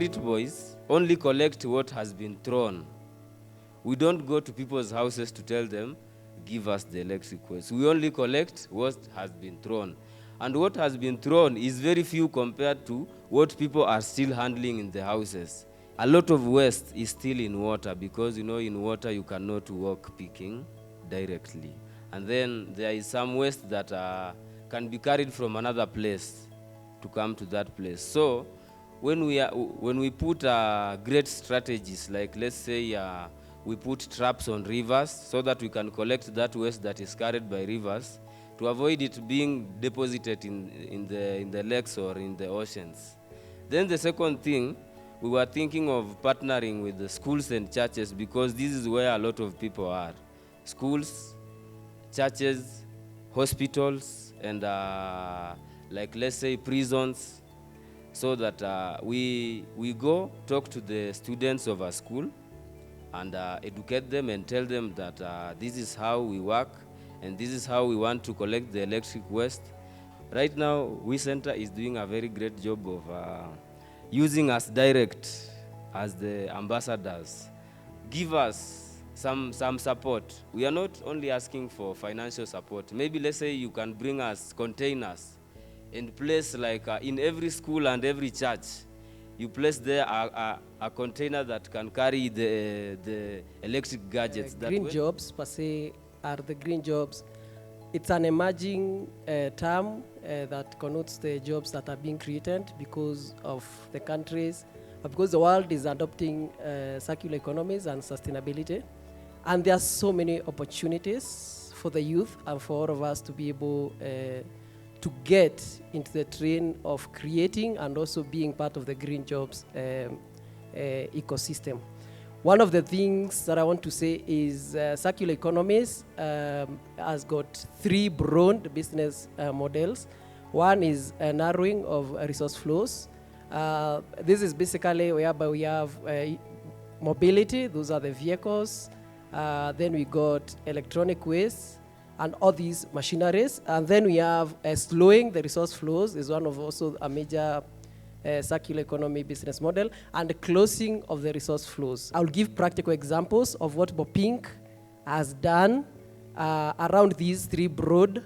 street boys only collect what has been thrown. We don't go to people's houses to tell them, give us the electric waste. We only collect what has been thrown. And what has been thrown is very few compared to what people are still handling in the houses. A lot of waste is still in water because, in water you cannot walk picking directly. And then there is some waste that can be carried from another place to come to that place. So when we put great strategies, like let's say we put traps on rivers so that we can collect that waste that is carried by rivers to avoid it being deposited in the lakes or in the oceans. Then the second thing, we were thinking of partnering with the schools and churches because this is where a lot of people are. Schools, churches, hospitals, and like let's say prisons, so that we go talk to the students of our school and educate them and tell them that this is how we work and this is how we want to collect the electric waste. Right now, WEEE Centre is doing a very great job of using us direct as the ambassadors. Give us some support. We are not only asking for financial support. Maybe let's say you can bring us containers and place like in every school and every church, you place there a container that can carry the electric gadgets. GreenJobs per se are the green jobs. It's an emerging term that connotes the jobs that are being created because of the countries, because the world is adopting circular economies and sustainability. And there are so many opportunities for the youth and for all of us to be able to get into the train of creating and also being part of the green jobs ecosystem. One of the things that I want to say is circular economies has got three broad business models. One is a narrowing of resource flows. This is basically whereby we have mobility, those are the vehicles. Then we got electronic waste and all these machineries. And then we have slowing the resource flows is one of also a major circular economy business model, and the closing of the resource flows. I'll give practical examples of what BOPINC has done around these three broad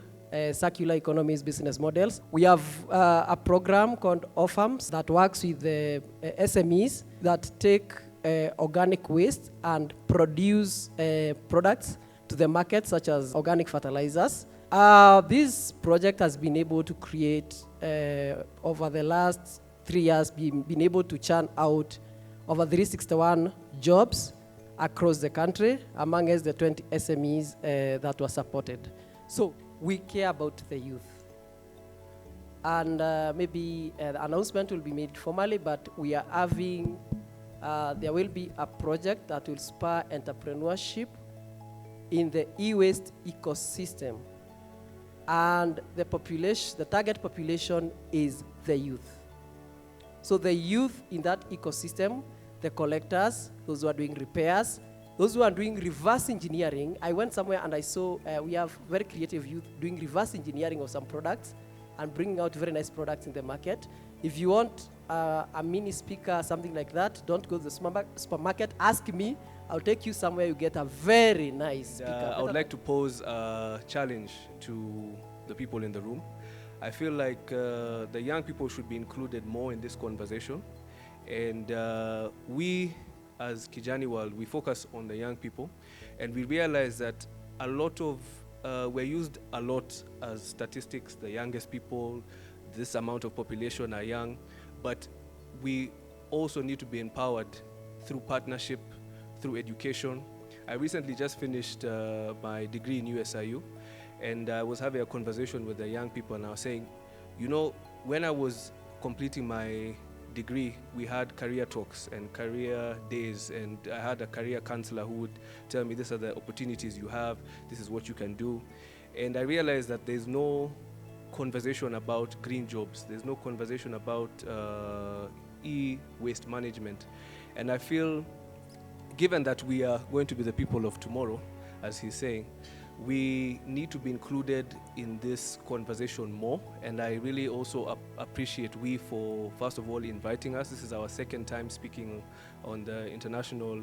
circular economies business models. We have a program called OFAMS that works with the SMEs that take organic waste and produce products to the market, such as organic fertilizers. This project has been able to create, over the last 3 years, been able to churn out over 361 jobs across the country, among us the 20 SMEs that were supported. So we care about the youth. And maybe the announcement will be made formally, but we are having, there will be a project that will spur entrepreneurship in the e-waste ecosystem. And the population, the target population is the youth. So the youth in that ecosystem, the collectors, those who are doing repairs, those who are doing reverse engineering. I went somewhere and I saw we have very creative youth doing reverse engineering of some products and bringing out very nice products in the market. If you want a mini speaker, something like that, don't go to the supermarket, ask me. I'll take you somewhere you get a very nice speaker. I would like to pose a challenge to the people in the room. I feel like the young people should be included more in this conversation. And we, as Kijani World, we focus on the young people. And we realize that a lot of, we're used a lot as statistics, the youngest people, this amount of population are young. But we also need to be empowered through partnership, through education. I recently just finished my degree in USIU. And I was having a conversation with the young people, and I was saying, when I was completing my degree, we had career talks and career days, and I had a career counselor who would tell me, these are the opportunities you have, this is what you can do. And I realized that there's no conversation about green jobs, there's no conversation about e-waste management. And I feel, given that we are going to be the people of tomorrow, as he's saying, we need to be included in this conversation more. And I really also appreciate we for, first of all, inviting us. This is our second time speaking on the International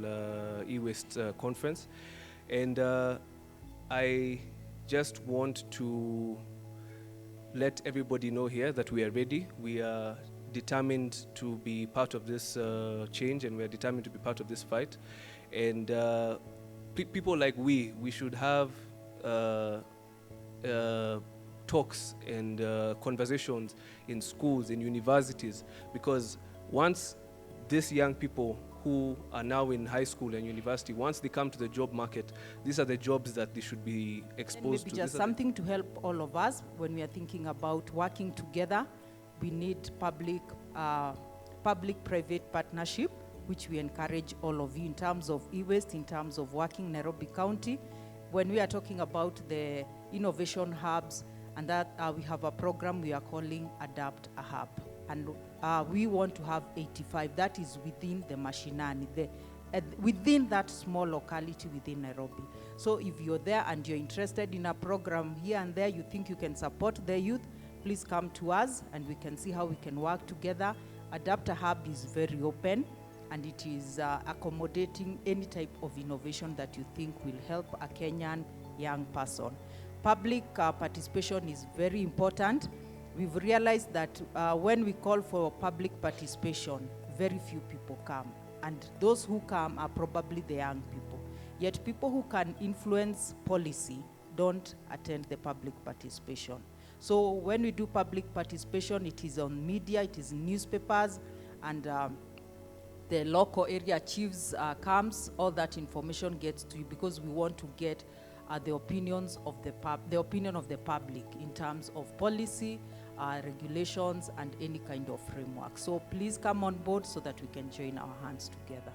e-waste conference. And I just want to let everybody know here that we are ready. We are determined to be part of this change, and we are determined to be part of this fight. And people like we should have talks and conversations in schools, in universities, because once these young people who are now in high school and university, once they come to the job market, these are the jobs that they should be exposed to. Just something to help all of us when we are thinking about working together. We need public-private partnership, which we encourage all of you in terms of e-waste, in terms of working Nairobi County. When we are talking about the innovation hubs, and that we have a program we are calling Adapt a Hub. And we want to have 85, that is within the Mashinani, within that small locality within Nairobi. So if you're there and you're interested in a program here and there, you think you can support the youth, please come to us and we can see how we can work together. Adapt a Hub is very open, and it is accommodating any type of innovation that you think will help a Kenyan young person. Public participation is very important. We've realized that when we call for public participation, very few people come. And those who come are probably the young people. Yet people who can influence policy don't attend the public participation. So when we do public participation, it is on media, it is in newspapers, and the local area chiefs comes, all that information gets to you, because we want to get the opinion of the public in terms of policy, regulations, and any kind of framework. So please come on board so that we can join our hands together.